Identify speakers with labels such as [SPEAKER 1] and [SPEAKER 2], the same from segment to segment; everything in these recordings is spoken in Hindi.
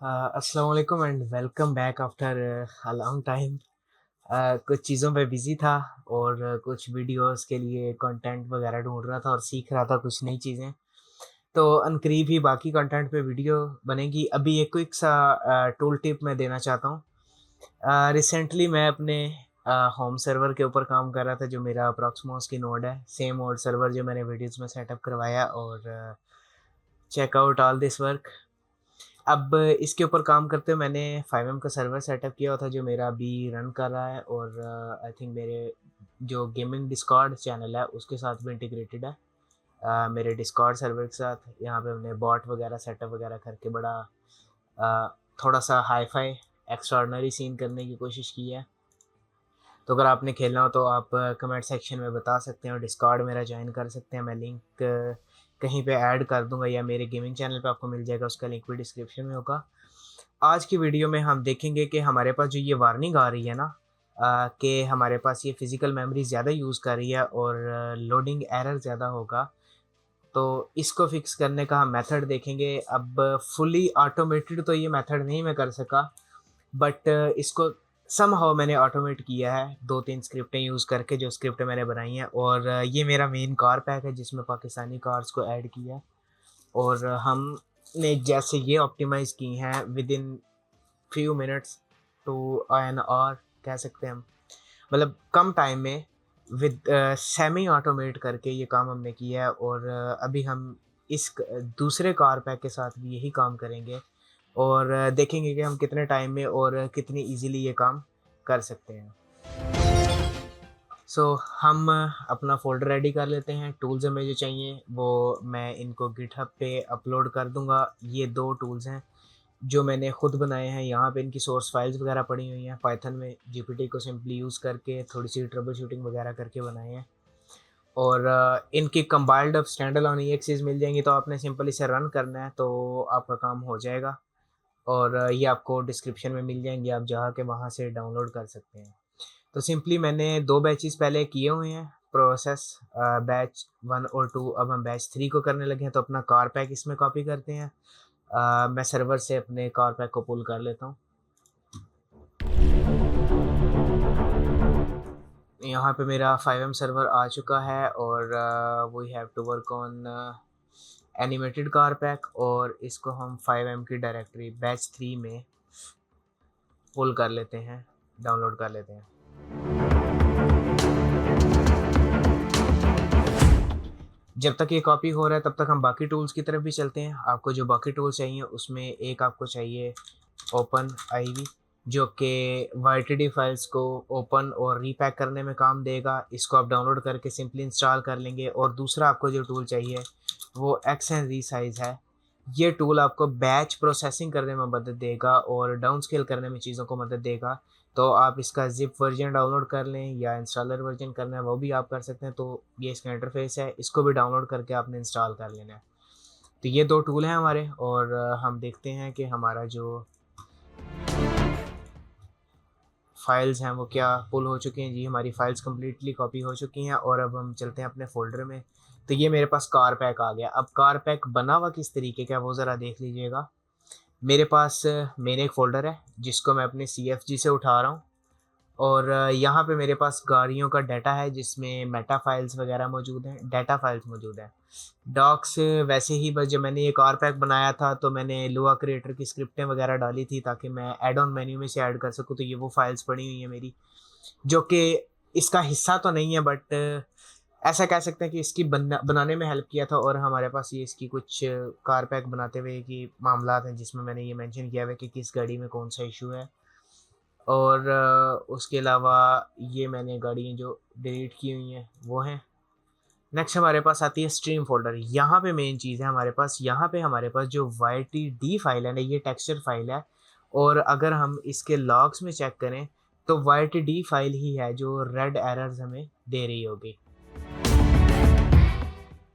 [SPEAKER 1] अस्सलाम वालेकुम and welcome back after a long time. कुछ चीज़ों पे बिज़ी था और कुछ वीडियोस के लिए कंटेंट वगैरह ढूँढ रहा था और सीख रहा था कुछ नई चीज़ें। तो अनकरीब ही बाकी कंटेंट पे वीडियो बनेगी। अभी एक क्विक सा टूल टिप मैं देना चाहता हूँ। रिसेंटली मैं अपने होम सर्वर के ऊपर काम कर रहा था जो मेरा प्रॉक्सिमोस की नोड है। सेम ओल्ड सर्वर जो मैंने वीडियोज़ में सेटअप करवाया और check out all this work. अब इसके ऊपर काम करते हुए मैंने 5M का सर्वर सेटअप किया हुआ था जो मेरा अभी रन कर रहा है और आई थिंक मेरे जो गेमिंग डिस्कॉर्ड चैनल है उसके साथ भी इंटीग्रेटेड है। मेरे डिस्कॉर्ड सर्वर के साथ यहाँ पे हमने बॉट वगैरह सेटअप वगैरह करके बड़ा थोड़ा सा हाई-फाई एक्स्ट्राऑर्डिनरी सीन करने की कोशिश की है। तो अगर आपने खेलना हो तो आप कमेंट सेक्शन में बता सकते हैं और डिस्कॉर्ड मेरा जॉइन कर सकते हैं। मैं लिंक कहीं पे ऐड कर दूँगा या मेरे गेमिंग चैनल पे आपको मिल जाएगा, उसका लिंक भी डिस्क्रिप्शन में होगा। आज की वीडियो में हम देखेंगे कि हमारे पास जो ये वार्निंग आ रही है ना कि हमारे पास ये फिज़िकल मेमोरी ज़्यादा यूज़ कर रही है और लोडिंग एरर ज़्यादा होगा। तो इसको फ़िक्स करने का हम मेथड देखेंगे। अब फुली ऑटोमेटेड तो ये मेथड नहीं मैं कर सका, बट इसको समहाउ मैंने ऑटोमेट किया है 2-3 स्क्रिप्टें यूज़ करके जो स्क्रिप्टें मैंने बनाई हैं और ये मेरा मेन कार पैक है जिसमें पाकिस्तानी कार्स को ऐड किया है और हमने जैसे ये ऑप्टिमाइज़ की हैं within few minutes to an hour कह सकते हैं हम। मतलब कम टाइम में विद सेमी ऑटोमेट करके ये काम हमने किया है और अभी हम इस दूसरे कार पैक के साथ भी यही काम करेंगे और देखेंगे कि हम कितने टाइम में और कितनी इजीली ये काम कर सकते हैं। सो हम अपना फ़ोल्डर रेडी कर लेते हैं। टूल्स हमें जो चाहिए वो मैं इनको गिटहब पे अपलोड कर दूँगा। ये 2 टूल्स हैं जो मैंने खुद बनाए हैं। यहाँ पे इनकी सोर्स फाइल्स वगैरह पड़ी हुई हैं। पाइथन में जीपीटी को सिंपली यूज़ करके थोड़ी-सी ट्रबल शूटिंग वगैरह करके बनाए हैं और इनकी कंपाइल्ड अब स्टैंड अलोन एक्सेस मिल जाएँगी तो आपने सिंपल इसे रन करना है तो आपका काम हो जाएगा और ये आपको डिस्क्रिप्शन में मिल जाएँगी। आप जाके वहाँ से डाउनलोड कर सकते हैं। तो सिंपली मैंने 2 बैचेज़ पहले किए हुए हैं प्रोसेस बैच 1 और 2 अब हम बैच 3 को करने लगे हैं तो अपना कार पैक इसमें कॉपी करते हैं। मैं सर्वर से अपने कार पैक को पुल कर लेता हूँ। यहाँ पे मेरा 5M सर्वर आ चुका है और we have to work on animated car pack और इसको हम 5M की डायरेक्टरी बैच 3 में पुल कर लेते हैं, डाउनलोड कर लेते हैं। जब तक ये कॉपी हो रहा है तब तक हम बाकी टूल्स की तरफ भी चलते हैं। आपको जो बाकी टूल्स चाहिए उसमें एक आपको चाहिए ओपन आईवी जो कि वाईटीडी फाइल्स को ओपन और रीपैक करने में काम देगा। इसको आप डाउनलोड करके सिंपली इंस्टॉल कर लेंगे और दूसरा आपको जो टूल चाहिए वो एक्सएन रीसाइज़ है। ये टूल आपको बैच प्रोसेसिंग करने में मदद देगा और डाउन स्केल करने में चीज़ों को मदद देगा। तो आप इसका ज़िप वर्ज़न डाउनलोड कर लें या इंस्टॉलर वर्ज़न करना है वो भी आप कर सकते हैं। तो ये इसका इंटरफ़ेस है, इसको भी डाउनलोड करके आपने इंस्टॉल कर लेना है। तो ये 2 टूल हैं हमारे और हम देखते हैं कि हमारा जो फ़ाइल्स हैं वो क्या पुल हो चुकी हैं। जी, हमारी फ़ाइल्स कंप्लीटली कॉपी हो चुकी हैं और अब हम चलते हैं अपने फ़ोल्डर में। तो ये मेरे पास कार पैक आ गया। अब कार पैक बना हुआ किस तरीके का है वो ज़रा देख लीजिएगा। मेरे पास मेन एक फ़ोल्डर है जिसको मैं अपने सीएफजी से उठा रहा हूँ और यहाँ पे मेरे पास गाड़ियों का डाटा है जिसमें मेटा फाइल्स वगैरह मौजूद हैं, डाटा फाइल्स मौजूद हैं। डॉक्स वैसे ही बस जब मैंने ये कार पैक बनाया था तो मैंने लुआ क्रिएटर की स्क्रिप्टें वगैरह डाली थी ताकि मैं ऐड ऑन मेन्यू में से ऐड कर सकूँ। तो ये वो फाइल्स पड़ी हुई हैं मेरी, जो कि इसका हिस्सा तो नहीं है बट ऐसा कह सकते हैं कि इसकी बनाने में हेल्प किया था और हमारे पास ये इसकी कुछ कार पैक बनाते हुए की मामलात हैं जिसमें मैंने ये मेंशन किया हुआ है कि किस गाड़ी में कौन-सा इश्यू है। और उसके अलावा ये मैंने गाड़ियाँ जो डिलीट की हुई हैं वो हैं। नेक्स्ट हमारे पास आती है स्ट्रीम फ़ोल्डर। यहाँ पे मेन चीज़ है हमारे पास, यहाँ पे हमारे पास जो वाईटीडी फ़ाइल है ना ये टेक्सचर फ़ाइल है और अगर हम इसके लॉग्स में चेक करें तो वाईटीडी फ़ाइल ही है जो रेड एरर्स हमें दे रही होगी।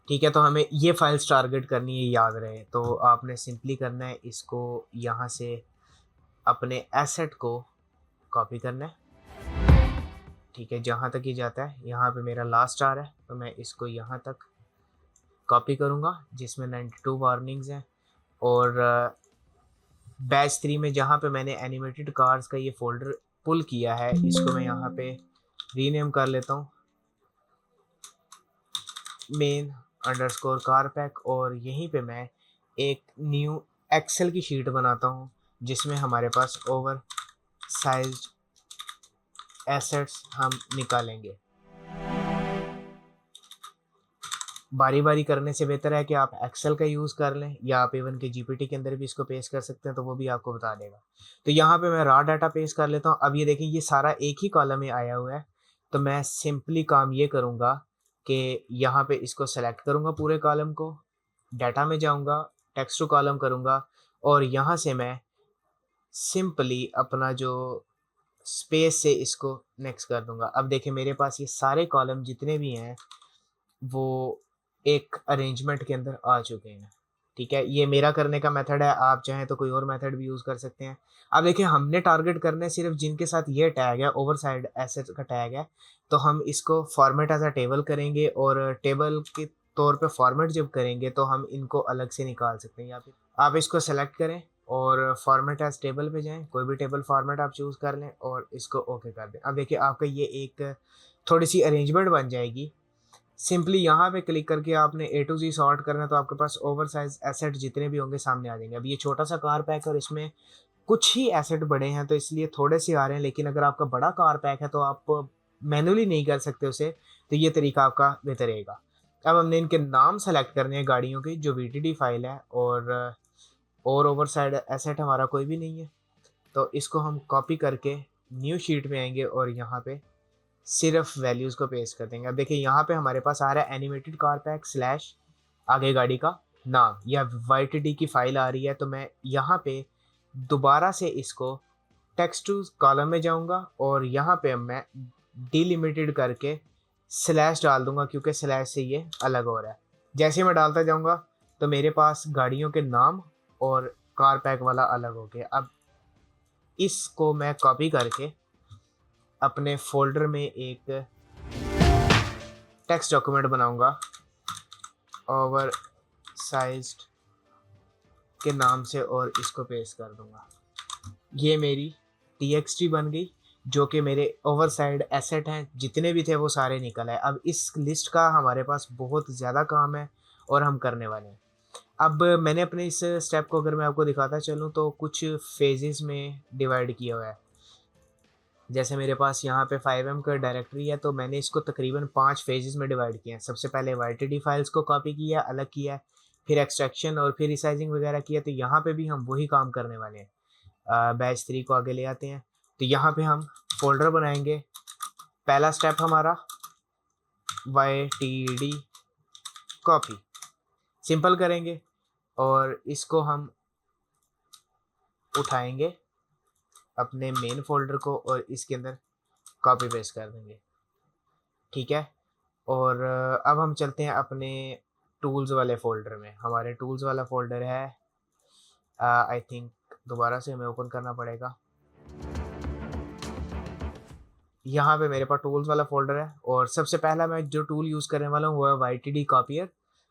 [SPEAKER 1] ठीक है, तो हमें ये फ़ाइल्स टारगेट करनी है, याद रहे। तो आपने सिंपली करना है इसको यहाँ से अपने एसेट को कॉपी करना है। ठीक है, जहाँ तक ये जाता है, यहाँ पे मेरा लास्ट आ रहा है, तो मैं इसको यहाँ तक कॉपी करूँगा, जिसमें 92 वार्निंग्स हैं और बैच 3 में जहाँ पे मैंने एनिमेटेड कार्स का ये फोल्डर पुल किया है, इसको मैं यहाँ पे रीनेम कर लेता हूँ मेन अंडरस्कोर कार पैक, और यहीं पे मैं एक न्यू एक्सेल की शीट बनाता हूँ जिसमें हमारे पास ओवर साइज्ड एसेट्स हम निकालेंगे। बारी बारी करने से बेहतर है कि आप एक्सेल का यूज़ कर लें, या आप इवन के जीपीटी के अंदर भी इसको पेस्ट कर सकते हैं, तो वो भी आपको बता देगा। तो यहाँ पे मैं रॉ डाटा पेस्ट कर लेता हूँ। अब ये देखिए ये सारा एक ही कॉलम में आया हुआ है, तो मैं सिंपली काम ये करूँगा कि यहाँ पे इसको सेलेक्ट करूँगा पूरे कॉलम को, डाटा में जाऊँगा, टेक्स्ट टू कॉलम करूँगा, और यहाँ से मैं सिंपली अपना जो स्पेस से इसको नेक्स्ट कर दूँगा। अब देखिए मेरे पास ये सारे कॉलम जितने भी हैं वो एक अरेंजमेंट के अंदर आ चुके हैं। ठीक है, ये मेरा करने का मेथड है, आप चाहें तो कोई और मेथड भी यूज़ कर सकते हैं। अब देखिए हमने टारगेट करना है सिर्फ जिनके साथ ये टैग है, ओवरसाइड एसेट का टैग है, तो हम इसको फॉर्मेट एज अ टेबल करेंगे, और टेबल के तौर पे फॉर्मेट जब करेंगे तो हम इनको अलग से निकाल सकते हैं। या फिर आप इसको सेलेक्ट करें और फॉर्मेट एज टेबल पे जाएँ, कोई भी टेबल फॉर्मेट आप चूज़ कर लें और इसको ओके कर दें। अब देखिए आपका ये एक थोड़ी-सी अरेंजमेंट बन जाएगी। सिंपली यहाँ पे क्लिक करके आपने ए टू जी सॉर्ट करना है, तो आपके पास ओवरसाइज एसेट जितने भी होंगे सामने आ जाएंगे। अब ये छोटा सा कार पैक है और इसमें कुछ ही एसेट बड़े हैं, तो इसलिए थोड़े से आ रहे हैं, लेकिन अगर आपका बड़ा कार पैक है तो आप मैनुअली नहीं कर सकते उसे, तो ये तरीका आपका बेहतर रहेगा। अब हमने इनके नाम सेलेक्ट करने हैं गाड़ियों की जो वीटीडी फाइल है, और ओवरसाइड एसेट हमारा कोई भी नहीं है, तो इसको हम कॉपी करके न्यू शीट में आएंगे और यहाँ पे सिर्फ वैल्यूज़ को पेस्ट कर देंगे। अब देखिए यहाँ पे हमारे पास आ रहा है एनिमेटेड कार पैक स्लैश आगे गाड़ी का नाम, या वाईटीडी की फाइल आ रही है, तो मैं यहाँ पे दोबारा से इसको टेक्स्ट टू कॉलम में जाऊँगा और यहाँ पे मैं डिलिमिटेड करके स्लैश डाल दूंगा, क्योंकि स्लैश से ये अलग हो रहा है। जैसे मैं डालता जाऊँगा तो मेरे पास गाड़ियों के नाम और कार पैक वाला अलग हो गया। अब इसको मैं कॉपी करके अपने फ़ोल्डर में एक टेक्स्ट डॉक्यूमेंट बनाऊंगा ओवर साइज्ड के नाम से, और इसको पेस्ट कर दूंगा। ये मेरी टीएक्सटी बन गई, जो कि मेरे ओवरसाइड एसेट हैं जितने भी थे वो सारे निकल आए। अब इस लिस्ट का हमारे पास बहुत ज़्यादा काम है और हम करने वाले हैं। अब मैंने अपने इस स्टेप को अगर मैं आपको दिखाता चलूँ तो कुछ फेजेस में डिवाइड किया हुआ है। जैसे मेरे पास यहाँ पे 5M का डायरेक्टरी है, तो मैंने इसको तकरीबन 5 फेजेस में डिवाइड किया है। सबसे पहले वाईटीडी फाइल्स को कॉपी किया, अलग किया है, फिर एक्सट्रैक्शन और फिर रिसाइजिंग वगैरह किया। तो यहाँ पे भी हम वही काम करने वाले हैं। बैच 3 को आगे ले आते हैं, तो यहाँ पे हम फोल्डर बनाएंगे। पहला स्टेप हमारा YTD कॉपी, सिंपल करेंगे और इसको हम उठाएंगे अपने मेन फोल्डर को और इसके अंदर कॉपी पेस्ट कर देंगे। ठीक है, और अब हम चलते हैं अपने टूल्स वाले फ़ोल्डर में। हमारे टूल्स वाला फ़ोल्डर है, आई थिंक दोबारा से हमें ओपन करना पड़ेगा। यहाँ पे मेरे पास टूल्स वाला फ़ोल्डर है, और सबसे पहला मैं जो टूल यूज़ करने वाला हूँ वो है वाईटीडी कॉपियर।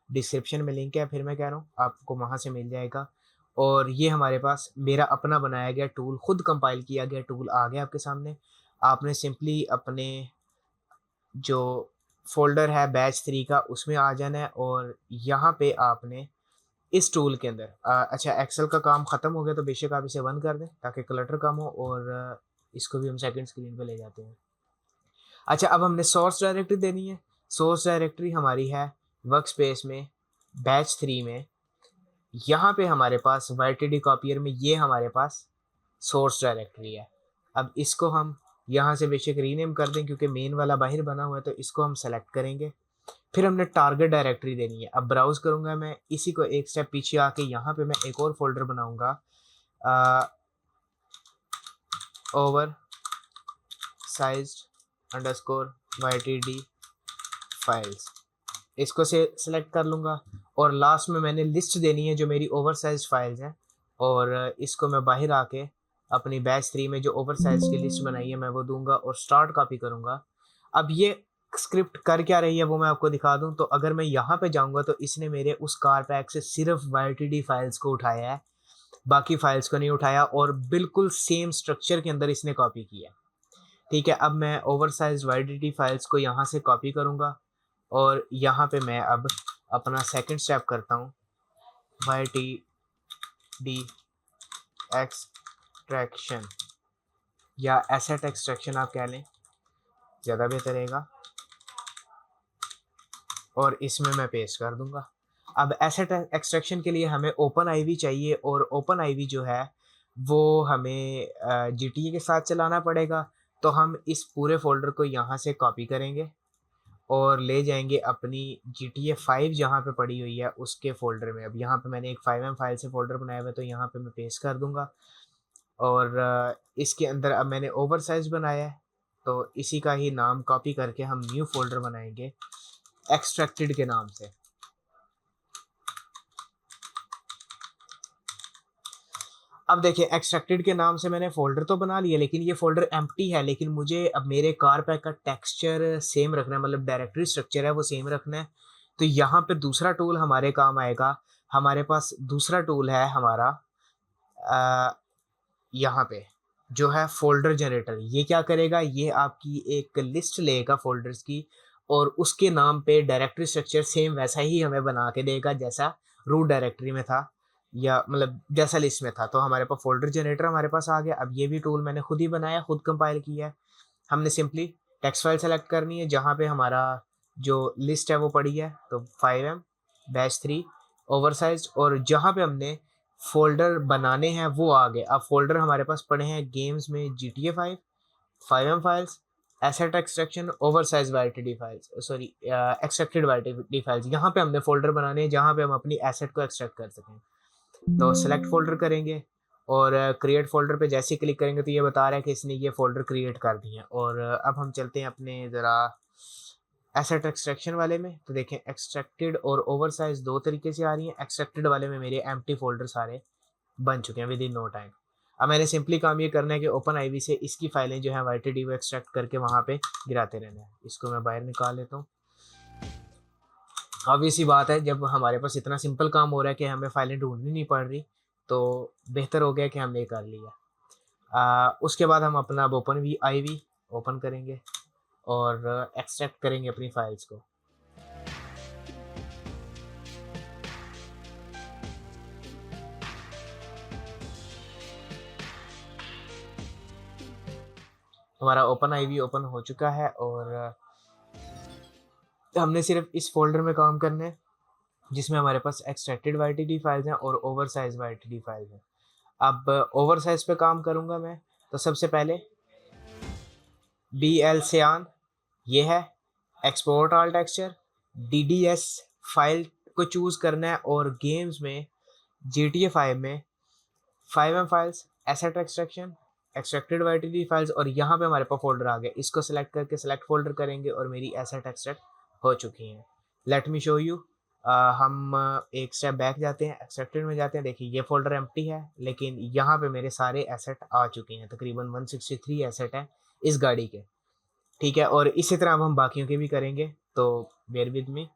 [SPEAKER 1] डिस्क्रिप्शन में लिंक है, फिर मैं कह रहा हूँ आपको वहाँ से मिल जाएगा। और ये हमारे पास मेरा अपना बनाया गया टूल, खुद कंपाइल किया गया टूल आ गया आपके सामने। आपने सिंपली अपने जो फ़ोल्डर है बैच 3 का उसमें आ जाना है, और यहाँ पे आपने इस टूल के अंदर अच्छा एक्सेल का काम ख़त्म हो गया तो बेशक आप इसे बंद कर दें ताकि क्लटर कम हो, और इसको भी हम सेकंड स्क्रीन पे ले जाते हैं। अच्छा, अब हमने सोर्स डायरेक्टरी देनी है। सोर्स डायरेक्टरी हमारी है वर्क स्पेस में बैच 3 में। यहाँ पे हमारे पास वाईटीडी कॉपियर में ये हमारे पास सोर्स डायरेक्टरी है। अब इसको हम यहाँ से बेशक रीनेम कर दें क्योंकि मेन वाला बाहर बना हुआ है, तो इसको हम सेलेक्ट करेंगे। फिर हमने टारगेट डायरेक्टरी देनी है। अब ब्राउज़ करूँगा मैं, इसी को एक स्टेप पीछे आके यहाँ पे मैं एक और फ़ोल्डर बनाऊँगा over sized underscore YTD files. इसको से सिलेक्ट कर लूँगा, और लास्ट में मैंने लिस्ट देनी है जो मेरी ओवर साइज फाइल्स हैं, और इसको मैं बाहर आके अपनी बैच 3 में जो ओवर साइज की लिस्ट बनाई है मैं वो दूंगा और स्टार्ट कॉपी करूँगा। अब ये स्क्रिप्ट कर क्या रही है वो मैं आपको दिखा दूँ। तो अगर मैं यहाँ पे जाऊँगा तो इसने मेरे उस कार पैक से सिर्फ YTD फाइल्स को उठाया है, बाकी फाइल्स को नहीं उठाया और बिल्कुल सेम स्ट्रक्चर के अंदर इसने कॉपी किया। ठीक है, अब मैं ओवरसाइज वाईडीटी फाइल्स को यहाँ से कॉपी करूँगा और यहाँ पे मैं अब अपना सेकंड स्टेप करता हूँ, वाईटीडी एक्सट्रैक्शन या एसेट एक्सट्रैक्शन आप कह लें, ज़्यादा बेहतर रहेगा, और इसमें मैं पेस्ट कर दूंगा। अब एसेट एक्सट्रैक्शन के लिए हमें ओपन आईवी चाहिए और ओपन आईवी जो है वो हमें जीटीए के साथ चलाना पड़ेगा। तो हम इस पूरे फोल्डर को यहाँ से कॉपी करेंगे और ले जाएंगे अपनी GTA 5 जहाँ पे पड़ी हुई है उसके फोल्डर में। अब यहाँ पे मैंने एक 5M फाइल से फोल्डर बनाया हुआ है, तो यहाँ पे मैं पेस्ट कर दूंगा। और इसके अंदर अब मैंने ओवर साइज बनाया है, तो इसी का ही नाम कॉपी करके हम न्यू फोल्डर बनाएंगे एक्सट्रैक्टेड के नाम से। अब देखिए, एक्सट्रैक्टेड के नाम से मैंने फोल्डर तो बना लिया, लेकिन ये फोल्डर एम्प्टी है। लेकिन मुझे अब मेरे कार पैक का टेक्सचर सेम रखना है, मतलब डायरेक्टरी स्ट्रक्चर है वो सेम रखना है। तो यहाँ पे दूसरा टूल हमारे काम आएगा। हमारे पास दूसरा टूल है हमारा यहाँ पे, जो है फोल्डर जनरेटर। ये क्या करेगा, ये आपकी एक लिस्ट लेगा फोल्डर्स की और उसके नाम पे डायरेक्टरी स्ट्रक्चर सेम वैसा ही हमें बना के देगा जैसा रूट डायरेक्टरी में था, या मतलब जैसा लिस्ट में था। तो हमारे पास फोल्डर जनरेटर हमारे पास आ गया। अब ये भी टूल मैंने खुद ही बनाया, खुद कंपाइल किया है। हमने सिंपली टेक्स्ट फाइल सेलेक्ट करनी है जहाँ पे हमारा जो लिस्ट है वो पड़ी है, तो 5M-3 ओवरसाइज, और जहाँ पे हमने फोल्डर बनाने हैं वो आ गए। अब फोल्डर हमारे पास पड़े हैं गेम्स में GTA 5, 5M files, asset extraction, oversize YTD files, sorry extracted YTD files. यहाँ पे हमने फोल्डर बनाने हैं जहाँ पे हम अपनी एसेट को एक्सट्रैक्ट कर सकें। तो सेलेक्ट फोल्डर करेंगे और क्रिएट फोल्डर पे जैसे ही क्लिक करेंगे तो ये बता रहा है कि इसने ये फोल्डर क्रिएट कर दिए हैं। और अब हम चलते हैं अपने ज़रा एसेट एक्सट्रैक्शन वाले में। तो देखें, एक्सट्रैक्टेड और ओवरसाइज दो तरीके से आ रही हैं। एक्सट्रैक्टेड वाले में मेरे एम्प्टी फोल्डर सारे बन चुके हैं विद इन नो टाइम। अब मैंने सिंपली काम ये करना है कि ओपन आईवी से इसकी फाइलें जो है वाईटीडी वो एक्सट्रैक्ट करके वहाँ पे गिराते रहना है। इसको मैं बाहर निकाल लेता हूँ। ऑब्वियस सी बात है, जब हमारे पास इतना सिंपल काम हो रहा है कि हमें फाइलें ढूंढनी नहीं पड़ रही, तो बेहतर हो गया कि हमने कर लिया। उसके बाद हम अपना अब ओपन वी आईवी ओपन करेंगे और एक्सट्रैक्ट करेंगे अपनी फाइल्स को। हमारा ओपन आईवी ओपन हो चुका है और हमने सिर्फ इस फोल्डर में काम करना है जिसमें हमारे पास एक्सट्रैक्टेड वाईटीडी फाइल्स हैं और ओवरसाइज वाईटीडी फाइल्स हैं। अब ओवरसाइज पे काम करूंगा मैं। तो सबसे पहले BL Cyan ये है, export all texture, DDS file को चूज़ करना है और गेम्स में GTA 5 में 5M files, asset extraction, extracted YTD files, और यहाँ पे हमारे पास फोल्डर आ गए। इसको सेलेक्ट करके सेलेक्ट फोल्डर करेंगे और मेरी एसेट एक्सट्रैक्ट हो चुकी हैं। Let me show you. हम एक स्टेप बैक जाते हैं, एक्सट्रैक्टेड में जाते हैं। देखिए, ये फोल्डर एम्प्टी है, लेकिन यहाँ पे मेरे सारे एसेट आ चुके हैं। तकरीबन 163 एसेट हैं इस गाड़ी के। ठीक है, और इसी तरह अब हम बाकियों के भी करेंगे, तो बेयर विद मी।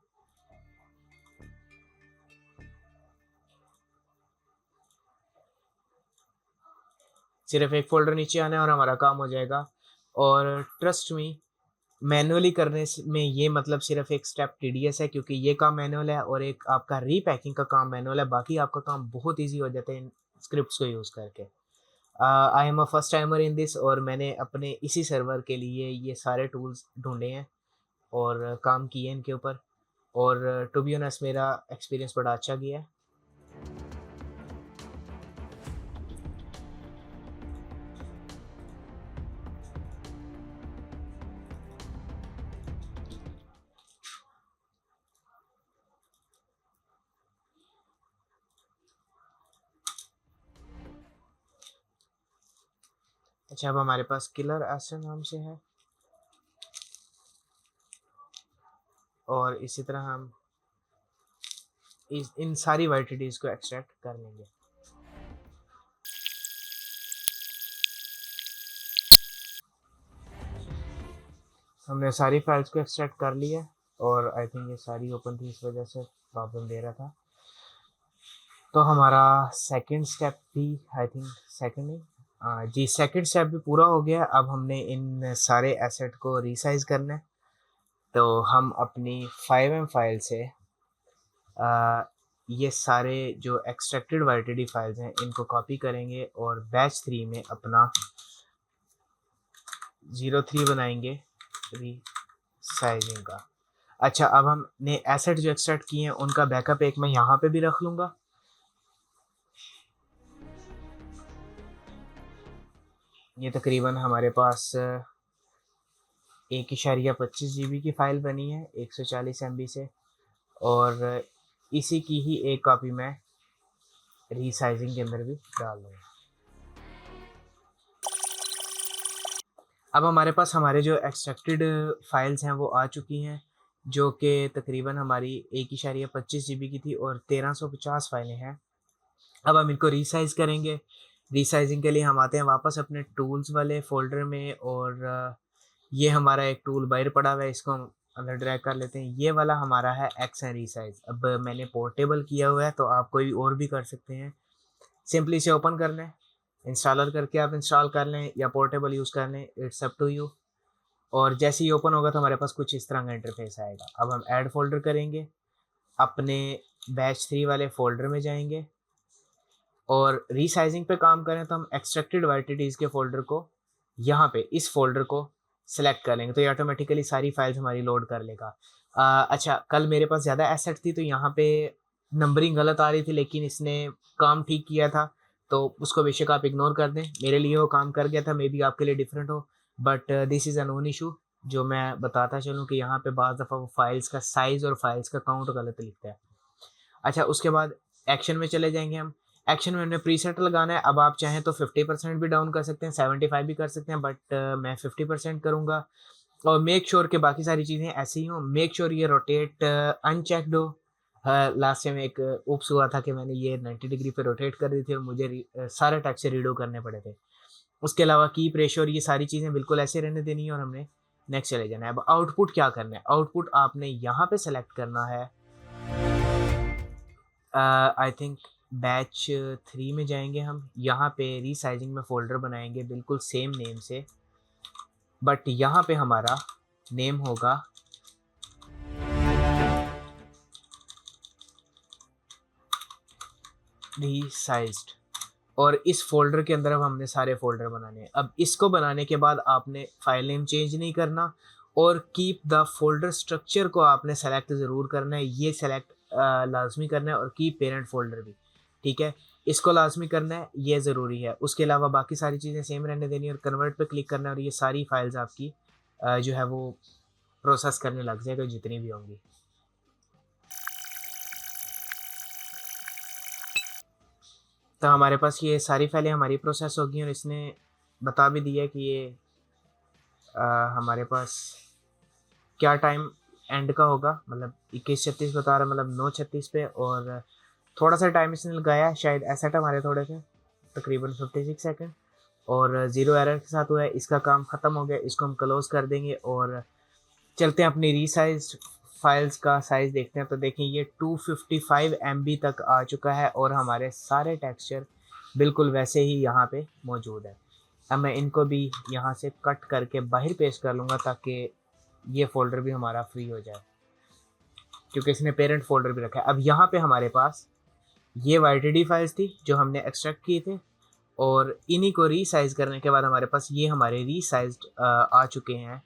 [SPEAKER 1] सिर्फ एक फोल्डर नीचे आना है और हमारा काम हो जाएगा। और ट्रस्ट मी, मैनुअली करने में ये मतलब सिर्फ एक स्टेप टीडीएस है, क्योंकि ये काम मैनुअल है और एक आपका रीपैकिंग का काम मैनुअल है। बाकी आपका काम बहुत ईजी हो जाता है इन स्क्रिप्ट्स को यूज़ करके। I am a first timer in this, और मैंने अपने इसी सर्वर के लिए ये सारे टूल्स ढूंढे हैं और काम किए इनके ऊपर। और टू बी ऑनेस्ट मेरा एक्सपीरियंस बड़ा अच्छा गया है। अच्छा, अब हमारे पास किलर एसे नाम से है और इसी तरह हम इन सारी वाईटीडीज को एक्सट्रैक्ट कर लेंगे। हमने सारी फाइल्स को एक्सट्रैक्ट कर लिया और आई थिंक ये सारी ओपन थी, इस वजह से प्रॉब्लम दे रहा था। तो हमारा सेकंड स्टेप भी आई थिंक सेकंड ही जी सेकंड स्टेप भी पूरा हो गया। अब हमने इन सारे एसेट को रीसाइज करना है। तो हम अपनी 5M फाइल से आ, ये सारे जो एक्सट्रैक्टेड वाईटीडी फाइल्स हैं इनको कॉपी करेंगे और बैच 3 में अपना 03 बनाएंगे रीसाइजिंग का। अच्छा, अब हमने एसेट जो एक्सट्रैक्ट किए हैं उनका बैकअप एक मैं यहाँ पे भी रख लूँगा। ये तकरीबन हमारे पास 1.25 GB की फ़ाइल बनी है 140 MB से, और इसी की ही एक कॉपी मैं रीसाइजिंग के अंदर भी डाल दूँगा। अब हमारे पास हमारे जो एक्सट्रैक्टेड फाइल्स हैं वो आ चुकी हैं, जो कि तकरीबन हमारी 1.25 GB की थी और 1350 फाइलें हैं। अब हम इनको रीसाइज़ करेंगे। रीसाइजिंग के लिए हम आते हैं वापस अपने टूल्स वाले फ़ोल्डर में, और ये हमारा एक टूल बाहर पड़ा हुआ है, इसको हम अंदर ड्रैग कर लेते हैं। ये वाला हमारा है एक्शन रीसाइज़। अब मैंने पोर्टेबल किया हुआ है, तो आप कोई और भी कर सकते हैं। सिंपली इसे ओपन कर लें, इंस्टॉलर करके आप इंस्टॉल कर लें या पोर्टेबल यूज़ कर लें, इट्स अप टू यू। और जैसे ही ओपन होगा तो हमारे पास कुछ इस तरह का इंटरफेस आएगा। अब हम ऐड फ़ोल्डर करेंगे, अपने बैच 3 वाले फ़ोल्डर में जाएँगे, और रीसाइजिंग पे काम करें तो हम एक्सट्रैक्टेड वाईटीडीज़ के फ़ोल्डर को यहाँ पे इस फ़ोल्डर को सेलेक्ट कर लेंगे, तो ये ऑटोमेटिकली सारी फाइल्स हमारी लोड कर लेगा। अच्छा, कल मेरे पास ज़्यादा एसेट थी तो यहाँ पे नंबरिंग गलत आ रही थी, लेकिन इसने काम ठीक किया था, तो उसको बेशक आप इग्नोर कर दें। मेरे लिए वो काम कर गया था, मे बी आपके लिए डिफरेंट हो, but this is a known issue. जो मैं बताता चलूँ कि यहाँ पे बाज़ दफ़ा वो फाइल्स का साइज़ और फाइल्स का काउंट गलत लिखता है। अच्छा, उसके बाद एक्शन में चले जाएँगे हम। एक्शन में हमने प्रीसेट लगाना है। अब आप चाहें तो 50% भी डाउन कर सकते हैं, 75 भी कर सकते हैं, बट मैं 50% करूँगा। और मेक श्योर कि बाकी सारी चीज़ें ऐसी ही हों। मेक श्योर ये रोटेट अनचेक्ड हो। लास्ट टाइम एक ऊप्स हुआ था कि मैंने ये 90 डिग्री पे रोटेट कर दी थी और मुझे सारे टेक्स्ट रीडो करने पड़े थे। उसके अलावा कीप रेशियो और ये सारी चीज़ें बिल्कुल ऐसे रहने देनी है, और हमने नेक्स्ट चले जाना है। अब आउटपुट क्या करना है? आउटपुट आपने यहाँ पे सेलेक्ट करना है। आई थिंक बैच 3 में जाएँगे हम, यहाँ पे रीसाइजिंग में फ़ोल्डर बनाएँगे बिल्कुल सेम नेम से, बट यहाँ पे हमारा नेम होगा रीसाइज्ड, और इस फ़ोल्डर के अंदर अब हमने सारे फ़ोल्डर बनाने हैं। अब इसको बनाने के बाद आपने फ़ाइल नेम चेंज नहीं करना, और कीप द फ़ोल्डर स्ट्रक्चर को आपने सेलेक्ट ज़रूर करना है, ये सेलेक्ट लाज़मी करना है, और कीप पेरेंट फ़ोल्डर भी, ठीक है? इसको लाज़मी करना है, ये ज़रूरी है। उसके अलावा बाकी सारी चीज़ें सेम रहने देनी है, और कन्वर्ट पे क्लिक करना है, और ये सारी फाइल्स आपकी जो है वो प्रोसेस करने लग जाएगा, जितनी भी होंगी। तो हमारे पास ये सारी फाइलें हमारी प्रोसेस हो गई, और इसने बता भी दिया कि ये हमारे पास क्या टाइम एंड का होगा, मतलब 21:36 बता रहा है, मतलब 9:36 पे, और थोड़ा सा टाइम इसने लगाया, शायद एसेट हमारे थोड़े थे, तकरीबन 56 सेकंड, और ज़ीरो एरर के साथ हुआ है। इसका काम ख़त्म हो गया, इसको हम क्लोज़ कर देंगे और चलते हैं अपनी रीसाइज़्ड फाइल्स का साइज़ देखते हैं। तो देखें ये 255 MB तक आ चुका है, और हमारे सारे टेक्सचर बिल्कुल वैसे ही यहाँ पे मौजूद है। अब मैं इनको भी यहाँ से कट करके बाहर पेस्ट कर लूँगा, ताकि ये फ़ोल्डर भी हमारा फ्री हो जाए, क्योंकि इसने पेरेंट फ़ोल्डर भी रखा है। अब यहाँ पे हमारे पास ये वाईटीडी फाइल्स थी जो हमने एक्सट्रैक्ट किए थे, और इन्हीं को रीसाइज़ करने के बाद हमारे पास ये हमारे रीसाइज़्ड आ चुके हैं,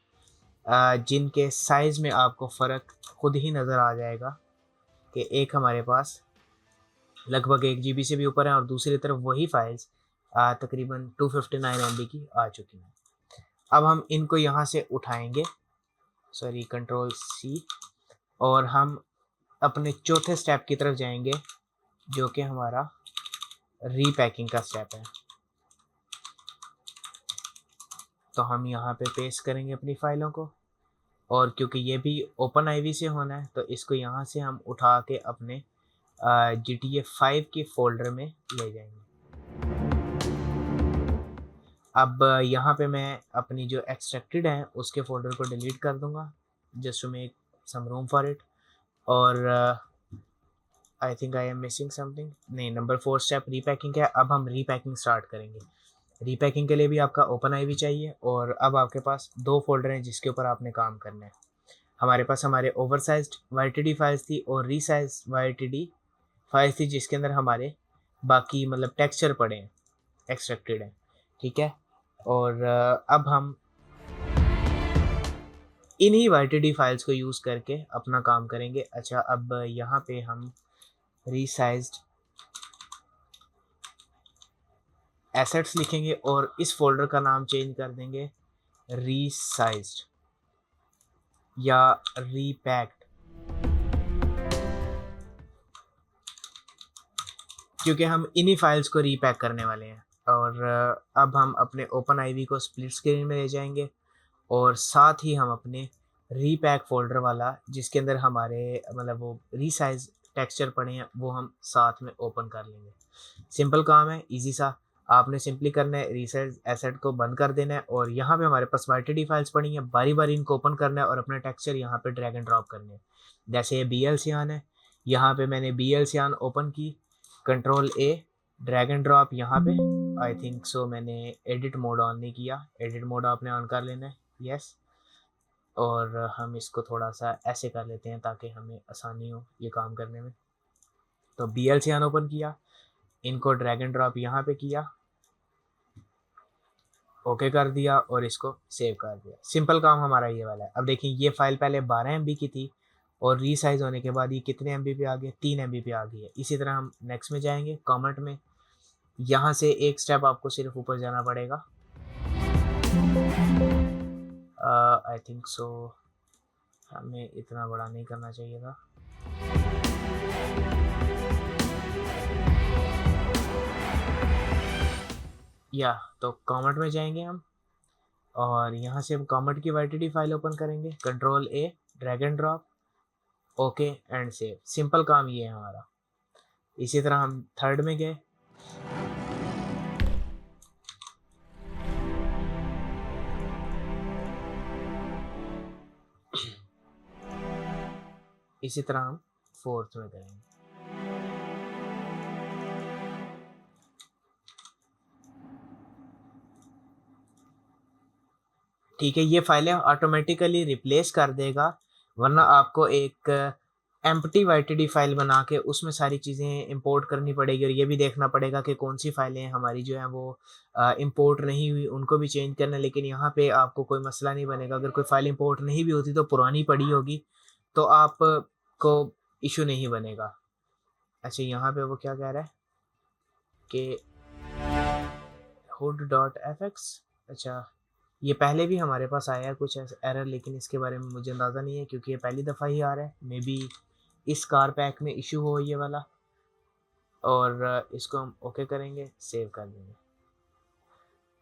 [SPEAKER 1] जिनके साइज़ में आपको फ़र्क खुद ही नज़र आ जाएगा कि एक हमारे पास लगभग 1 GB से भी ऊपर है, और दूसरी तरफ वही फाइल्स तकरीबन 259 MB की आ चुकी हैं। अब हम इनको यहाँ से उठाएँगे, सॉरी कंट्रोल C, और हम अपने चौथे स्टेप की तरफ जाएँगे, जो कि हमारा रीपैकिंग का स्टेप है। तो हम यहाँ पे पेस्ट करेंगे अपनी फ़ाइलों को, और क्योंकि ये भी ओपन आईवी से होना है, तो इसको यहाँ से हम उठा के अपने GTA 5 के फ़ोल्डर में ले जाएँगे। अब यहाँ पे मैं अपनी जो एक्सट्रैक्टेड है उसके फ़ोल्डर को डिलीट कर दूँगा, just to make some room for it, और I think I am missing something, नहीं नंबर 4 स्टेप रीपैकिंग है। अब हम रीपैकिंग स्टार्ट करेंगे। रीपैकिंग के लिए भी आपका ओपन आईवी चाहिए और अब आपके पास 2 फ़ोल्डर हैं जिसके ऊपर आपने काम करना है। हमारे पास हमारे ओवरसाइज़्ड वाईटीडी फाइल्स थी और रीसाइज़ वाईटीडी फाइल्स थी जिसके अंदर हमारे बाकी मतलब टेक्सचर पड़े हैं, एक्सट्रैक्टेड हैं, ठीक है? और अब हम इन्हीं वाईटीडी फाइल्स को यूज़ करके अपना काम करेंगे। अच्छा, अब यहाँ पे हम रीसाइज़्ड एसेट्स लिखेंगे और इस फ़ोल्डर का नाम चेंज कर देंगे रीसाइज़्ड या रीपैक्ड, क्योंकि हम इन्हीं फाइल्स को रीपैक करने वाले हैं। और अब हम अपने ओपन आईवी को स्प्लिट स्क्रीन में ले जाएंगे और साथ ही हम अपने रीपैक फ़ोल्डर वाला जिसके अंदर हमारे मतलब वो रीसाइज़ टेक्सचर पड़े हैं वो हम साथ में ओपन कर लेंगे। सिंपल काम है, ईज़ी सा। आपने सिंपली करना है, रीसाइज़ एसेट को बंद कर देना है और यहाँ पे हमारे पास वाईटीडी फाइल्स पड़ी हैं, बारी-बारी इनको ओपन करना है और अपने टेक्सचर यहाँ पे ड्रैग एंड ड्रॉप करने हैं। जैसे ये बीएल सियान है, यहाँ पे मैंने बीएल सियान ओपन की, control A, drag and drop यहाँ पे। आई थिंक सो मैंने एडिट मोड ऑन नहीं किया, एडिट मोड आपने ऑन कर लेना है, यस। और हम इसको थोड़ा-सा ऐसे कर लेते हैं ताकि हमें आसानी हो ये काम करने में। तो बीएल सियान ओपन किया, इनको ड्रैग एंड ड्रॉप यहाँ पे किया, ओके कर दिया और इसको सेव कर दिया। सिंपल काम हमारा ये वाला है। अब देखिए ये फ़ाइल पहले 12 एमबी की थी और रीसाइज़ होने के बाद ये कितने एमबी पे आ गई? 3 एमबी पे आ गई है। इसी तरह हम नेक्स्ट में जाएँगे, कमेंट में। यहाँ से एक स्टेप आपको सिर्फ ऊपर जाना पड़ेगा। आई थिंक सो हमें इतना बड़ा नहीं करना चाहिए था। या तो कमेंट में जाएँगे हम और यहाँ से हम कमेंट की वाईटीडी फाइल ओपन करेंगे, control A, drag and drop, okay and save. Simple काम ये है हमारा। इसी तरह हम थर्ड में गए, इसी तरह हम फोर्थ में करेंगे। ठीक है, ये फाइलें ऑटोमेटिकली रिप्लेस कर देगा, वरना आपको एक एम्प्टी वाईटीडी फाइल बना के उसमें सारी चीज़ें इंपोर्ट करनी पड़ेगी और ये भी देखना पड़ेगा कि कौन सी फाइलें हमारी जो हैं वो इंपोर्ट नहीं हुई, उनको भी चेंज करना है। लेकिन यहाँ पे आपको कोई मसला नहीं बनेगा। अगर कोई फाइल इंपोर्ट नहीं भी होती तो पुरानी पड़ी होगी तो आपको इशू नहीं बनेगा। अच्छा, यहाँ पे वो क्या कह रहा है कि hood.fx। अच्छा, ये पहले भी हमारे पास आया है कुछ एरर, लेकिन इसके बारे में मुझे अंदाज़ा नहीं है क्योंकि ये पहली दफ़ा ही आ रहा है। मे बी इस कार पैक में इशू हो ये वाला। और इसको हम ओके करेंगे, सेव कर देंगे।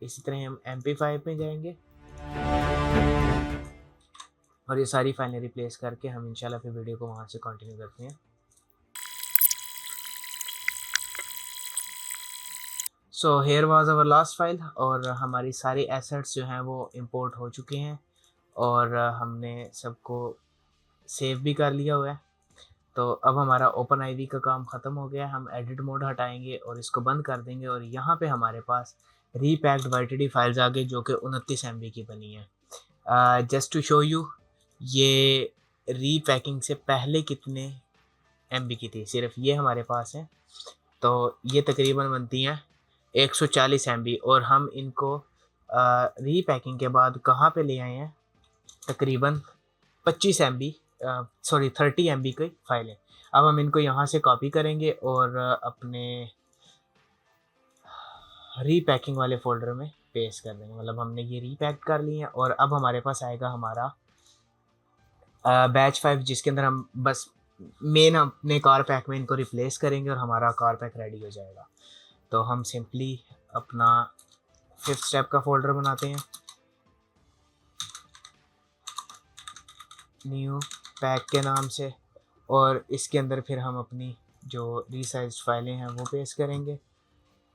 [SPEAKER 1] इसी तरह हम MP5 में जाएंगे और ये सारी फाइलें रिप्लेस करके हम इंशाल्लाह फिर वीडियो को वहाँ से कंटिन्यू करते हैं। So here was our last file और हमारी सारी एसेट्स जो हैं वो इंपोर्ट हो चुके हैं और हमने सबको सेव भी कर लिया हुआ है। तो अब हमारा ओपन आईवी का काम ख़त्म हो गया है। हम एडिट मोड हटाएंगे और इसको बंद कर देंगे और यहाँ पे हमारे पास रीपैक्ड वाईटीडी फाइल्स आ गई जो कि 29 एमबी की बनी है। जस्ट टू शो यू, ये रीपैकिंग से पहले कितने एमबी की थी, सिर्फ ये हमारे पास है। तो ये तकरीबन बनती हैं 140 एमबी और हम इनको रीपैकिंग के बाद कहाँ पे ले आए हैं, तकरीबन 25 एमबी, सॉरी 30 एमबी की फाइल है। अब हम इनको यहाँ से कॉपी करेंगे और अपने रीपैकिंग वाले फ़ोल्डर में पेस्ट कर देंगे। मतलब हमने ये रीपैक कर लिए हैं और अब हमारे पास आएगा हमारा बैच 5 जिसके अंदर हम बस मेन अपने कार पैक में इनको रिप्लेस करेंगे और हमारा कार पैक रेडी हो जाएगा। तो हम सिंपली अपना 5th स्टेप का फ़ोल्डर बनाते हैं, न्यू पैक के नाम से, और इसके अंदर फिर हम अपनी जो रीसाइज्ड फाइलें हैं वो पेस्ट करेंगे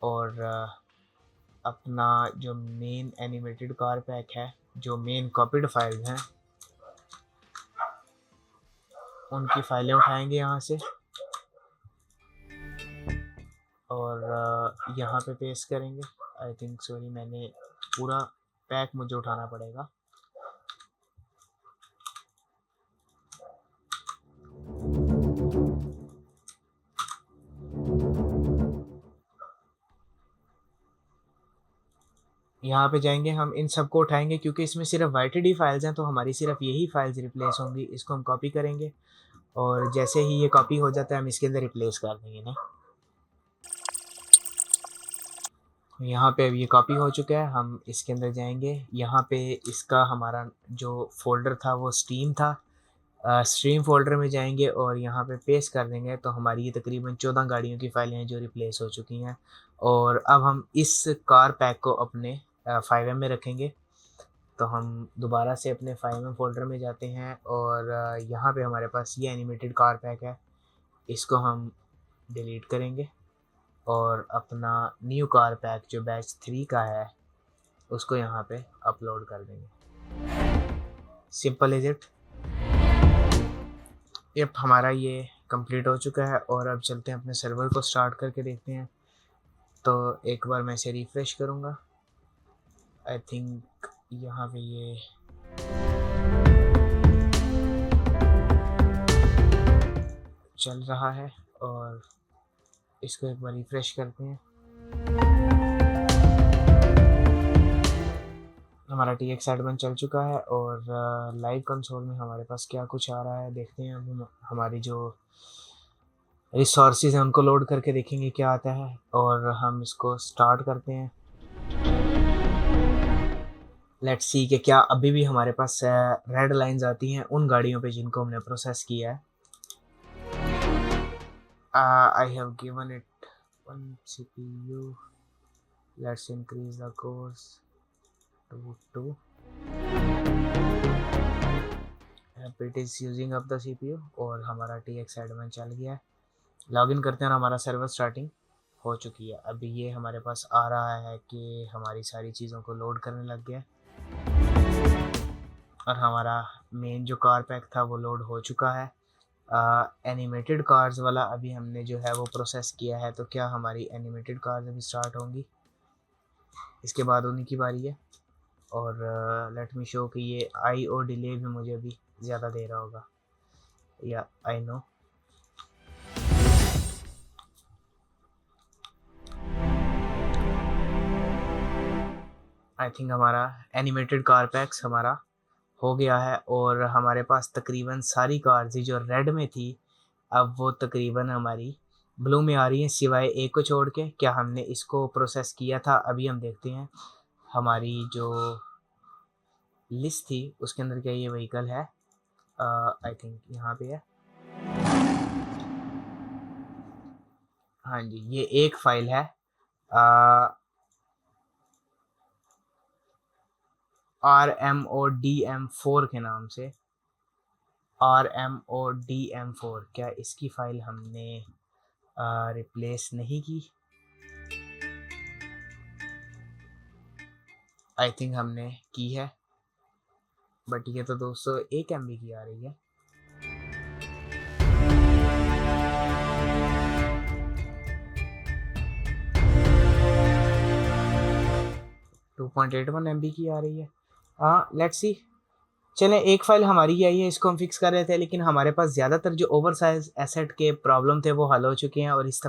[SPEAKER 1] और अपना जो मेन एनिमेटेड कार पैक है, जो मेन कॉपीड फाइल्स हैं, उनकी फ़ाइलें उठाएंगे यहाँ से और यहाँ पे पेस्ट करेंगे। आई थिंक सॉरी, मैंने पूरा पैक मुझे उठाना पड़ेगा। यहाँ पे जाएंगे, हम इन सबको उठाएंगे क्योंकि इसमें सिर्फ वाई फाइल्स हैं, तो हमारी सिर्फ यही फाइल्स रिप्लेस होंगी। इसको हम कॉपी करेंगे और जैसे ही ये कॉपी हो जाता है हम इसके अंदर रिप्लेस कर देंगे ना। यहाँ पे अब ये कॉपी हो चुका है, हम इसके अंदर जाएंगे। यहाँ पे इसका हमारा जो फोल्डर था वो स्टीम था। स्ट्रीम फ़ोल्डर में जाएँगे और यहाँ पे पेस्ट कर देंगे, तो हमारी ये तकरीबन 14 गाड़ियों की फ़ाइलें हैं जो रिप्लेस हो चुकी हैं। और अब हम इस कार पैक को अपने 5M में रखेंगे। तो हम दोबारा से अपने 5M फ़ोल्डर में जाते हैं और यहाँ पे हमारे पास ये एनिमेटेड कार पैक है, इसको हम डिलीट करेंगे और अपना न्यू कार पैक जो बैच 3 का है उसको यहाँ पे अपलोड कर देंगे। Simple is it. यप, हमारा ये कंप्लीट हो चुका है और अब चलते हैं अपने सर्वर को स्टार्ट करके देखते हैं। तो एक बार मैं इसे रिफ़्रेश करूँगा। आई थिंक यहाँ पे ये चल रहा है और इसको एक बार रिफ़्रेश करते हैं। हमारा TX एडमिन चल चुका है और लाइव कंसोल में हमारे पास क्या कुछ आ रहा है देखते हैं। अब हम हमारी जो रिसोर्सेज हैं उनको लोड करके देखेंगे क्या आता है और हम इसको स्टार्ट करते हैं। लेट्स सी कि क्या अभी भी हमारे पास रेड लाइंस आती हैं उन गाड़ियों पे जिनको हमने प्रोसेस किया है। I have given it 1 CPU. Let's increase the course to 2. It is using up the CPU और हमारा TX एडमिन चल गया है। लॉगिन करते हैं और हमारा सर्वर स्टार्टिंग हो चुकी है। अभी ये हमारे पास आ रहा है कि हमारी सारी चीज़ों को लोड करने लग गया और हमारा मेन जो कार पैक था वो लोड हो चुका है। एनिमेटेड कार्स वाला अभी हमने जो है वो प्रोसेस किया है, तो क्या हमारी एनिमेटेड कार्स अभी स्टार्ट होंगी, इसके बाद उन्हीं की बारी है। और लेट मी शो कि ये IO डिले भी मुझे अभी ज़्यादा दे रहा होगा, या आई नो। आई थिंक हमारा एनिमेटेड कार पैक्स हमारा हो गया है और हमारे पास तकरीबन सारी कार्स थी जो रेड में थी, अब वो तकरीबन हमारी ब्लू में आ रही हैं सिवाय एक को छोड़ के। क्या हमने इसको प्रोसेस किया था, अभी हम देखते हैं। हमारी जो लिस्ट थी उसके अंदर क्या ये व्हीकल है, आई थिंक यहाँ पे है। हाँ जी, ये एक फाइल है RMODM4 के नाम से, RMODM4। क्या इसकी फ़ाइल हमने रिप्लेस नहीं की? आई थिंक हमने की है, बट ये तो 201 MB की आ रही है। टू 2.81 MB की आ रही है। हाँ, लेट्स सी। चलें, एक फ़ाइल हमारी आई है, इसको हम फिक्स कर रहे थे, लेकिन हमारे पास ज़्यादातर जो ओवर साइज एसेट के प्रॉब्लम थे वो हल हो चुके हैं। और इस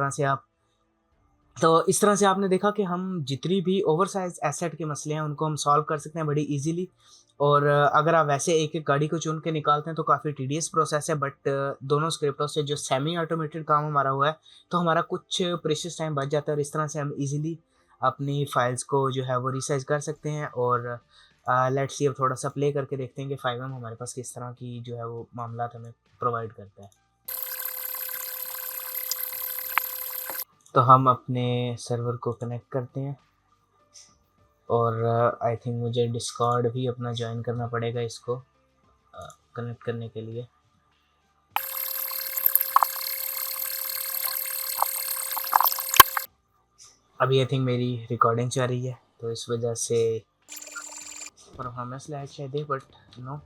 [SPEAKER 1] तरह से आपने देखा कि हम जितनी भी ओवर साइज एसेट के मसले हैं उनको हम सॉल्व कर सकते हैं बड़ी इजीली। और अगर आप वैसे एक एक गाड़ी को चुन के निकालते हैं तो काफ़ी टीडियस प्रोसेस है, बट दोनों स्क्रिप्टों से जो सेमी ऑटोमेटेड काम हमारा हुआ है तो हमारा कुछ प्रेशियस टाइम बच जाता है और इस तरह से हम इजीली अपनी फाइल्स को जो है वो रिसाइज कर सकते हैं। और लेट्स सी अब थोड़ा सा प्ले करके देखते हैं कि 5M हमारे पास किस तरह की जो है वो मामला हमें प्रोवाइड करता है। तो हम अपने सर्वर को कनेक्ट करते हैं और आई थिंक मुझे डिस्कॉर्ड भी अपना ज्वाइन करना पड़ेगा इसको कनेक्ट करने के लिए। अभी आई थिंक मेरी रिकॉर्डिंग चल रही है तो इस वजह से परफॉर्मेंस लैग शायद है, but no,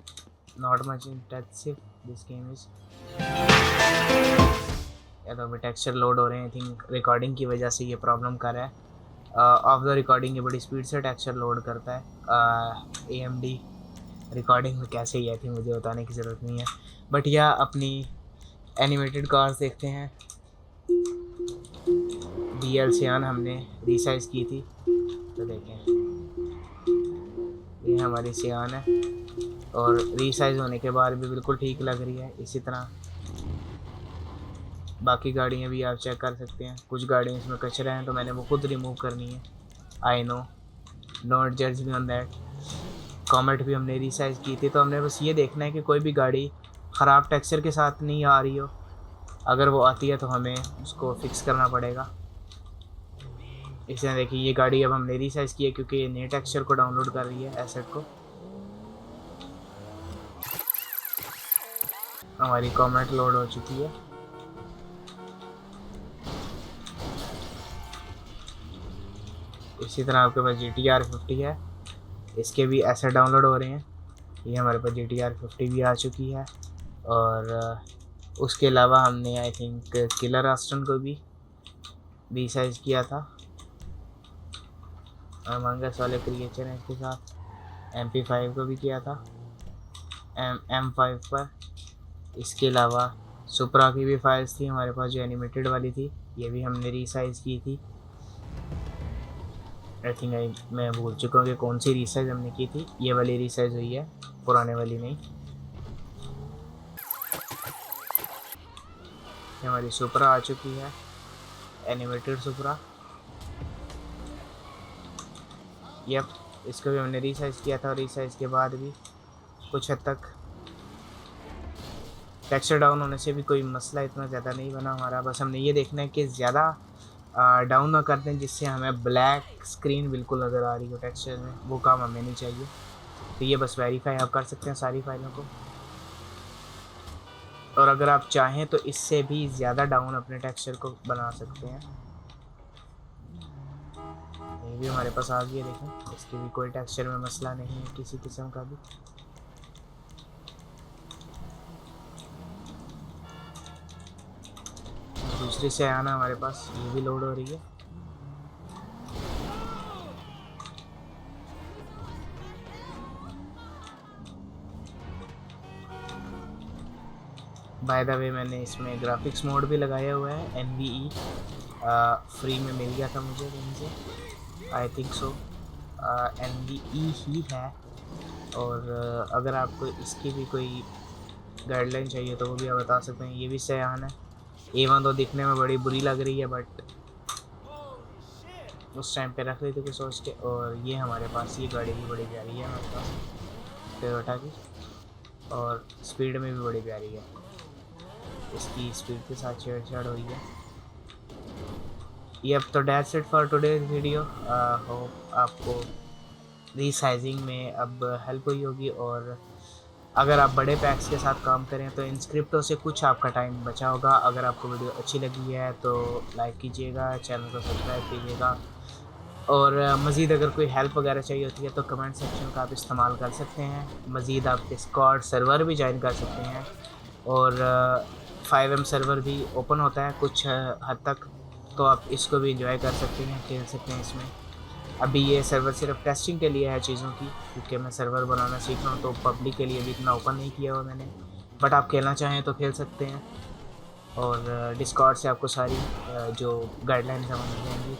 [SPEAKER 1] not much intensive this game is. या तो अभी टेक्सचर लोड हो रहे हैं। आई थिंक रिकॉर्डिंग की वजह से ये प्रॉब्लम कर रहा है। ऑफ द रिकॉर्डिंग ये बड़ी स्पीड से टेक्सचर लोड करता है। AMD रिकॉर्डिंग में कैसे ही आई थी मुझे बताने की ज़रूरत नहीं है। बट या अपनी एनिमेटेड कार्स देखते हैं। DL सियान हमने रीसाइज़ की थी, तो देखें ये हमारी सियान है और रीसाइज़ होने के बाद भी बिल्कुल ठीक लग रही है। इसी तरह बाकी गाड़ियाँ भी आप चेक कर सकते हैं। कुछ गाड़ियाँ इसमें कचरा हैं तो मैंने वो खुद रिमूव करनी है। आई नो, नॉट जज मी ऑन दैट। कॉमेट भी हमने रीसाइज़ की थी, तो हमने बस ये देखना है कि कोई भी गाड़ी ख़राब टेक्सचर के साथ नहीं आ रही हो। अगर वो आती है तो हमें उसको फिक्स करना पड़ेगा। इसमें देखिए ये गाड़ी अब हमने रीसाइज़ की है क्योंकि ये नए टेक्सचर को डाउनलोड कर रही है, एसेट को। हमारी कॉमेट लोड हो चुकी है। इसी तरह आपके पास GTR 50 है, इसके भी एसेट डाउनलोड हो रहे हैं। ये हमारे पास GTR 50 भी आ चुकी है। और उसके अलावा हमने आई थिंक किलर आस्टन को भी रीसाइज़ किया था। अमंगस वाले क्रिएचर हैं इसके साथ। MP5 को भी किया था M5 पर। इसके अलावा सुपरा की भी फाइल्स थी हमारे पास जो एनिमेटेड वाली थी, ये भी हमने रीसाइज़ की थी। आई थिंक मैं भूल चुका हूँ कि कौन सी रीसाइज़ हमने की थी। ये वाली रीसाइज़ हुई है, पुराने वाली नहीं। ये हमारी सुपरा आ चुकी है, एनिमेटेड सुपरा। यप, इसको भी हमने रीसाइज़ किया था और रीसाइज़ के बाद भी कुछ हद तक टेक्सचर डाउन होने से भी कोई मसला इतना ज़्यादा नहीं बना हमारा। बस हमने ये देखना है कि ज़्यादा डाउन ना कर दें जिससे हमें ब्लैक स्क्रीन बिल्कुल नज़र आ रही हो टेक्सचर में, वो काम हमें नहीं चाहिए। तो ये बस वेरीफाई आप कर सकते हैं सारी फाइलों को। और अगर आप चाहें तो इससे भी ज़्यादा डाउन अपने टेक्सचर को बना सकते हैं। ये भी हमारे पास आ गई है, देखें इसकी भी कोई टेक्सचर में मसला नहीं है किसी किस्म का भी। दूसरी से आना हमारे पास ये भी लोड हो रही है। बाय द वे मैंने इसमें ग्राफिक्स मोड भी लगाया हुआ है, NVE फ्री में मिल गया था मुझे कहीं से, आई थिंक सो NVE ही है। और अगर आपको इसकी भी कोई गाइडलाइन चाहिए तो वो भी आप बता सकते हैं। ये भी सयान है, A1 तो दिखने में बड़ी बुरी लग रही है बट उस टाइम पे रख रही थी कुछ सोच के। और ये हमारे पास ये गाड़ी भी बड़ी प्यारी है हमारे पास टोयोटा की, और स्पीड में भी बड़ी प्यारी है। इसकी स्पीड के साथ छेड़छाड़ हुई है। ये अब तो that's it for today video. Hope आपको रीसाइजिंग में अब हेल्प हुई होगी। और अगर आप बड़े पैक्स के साथ काम करें तो इन स्क्रिप्टों से कुछ आपका टाइम बचा होगा। अगर आपको वीडियो अच्छी लगी है तो लाइक कीजिएगा, चैनल को सब्सक्राइब कीजिएगा। और मज़ीद अगर कोई हेल्प वगैरह चाहिए होती है तो कमेंट सेक्शन का आप इस्तेमाल कर सकते हैं। मज़ीद आप डिस्कॉर्ड सर्वर भी ज्वाइन कर सकते हैं। और 5M सर्वर भी ओपन होता है कुछ हद तक, तो आप इसको भी इंजॉय कर सकते हैं, खेल सकते हैं इसमें। अभी ये सर्वर सिर्फ टेस्टिंग के लिए है चीज़ों की, क्योंकि मैं सर्वर बनाना सीख रहा हूँ तो पब्लिक के लिए भी इतना ओपन नहीं किया हुआ मैंने। बट आप खेलना चाहें तो खेल सकते हैं। और डिस्कॉर्ड से आपको सारी जो गाइडलाइन समझ में आएंगी।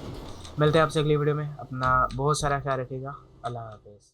[SPEAKER 1] मिलते हैं आपसे अगली वीडियो में। अपना बहुत सारा ख्याल रखिएगा। अल्लाह हाफ़िज़।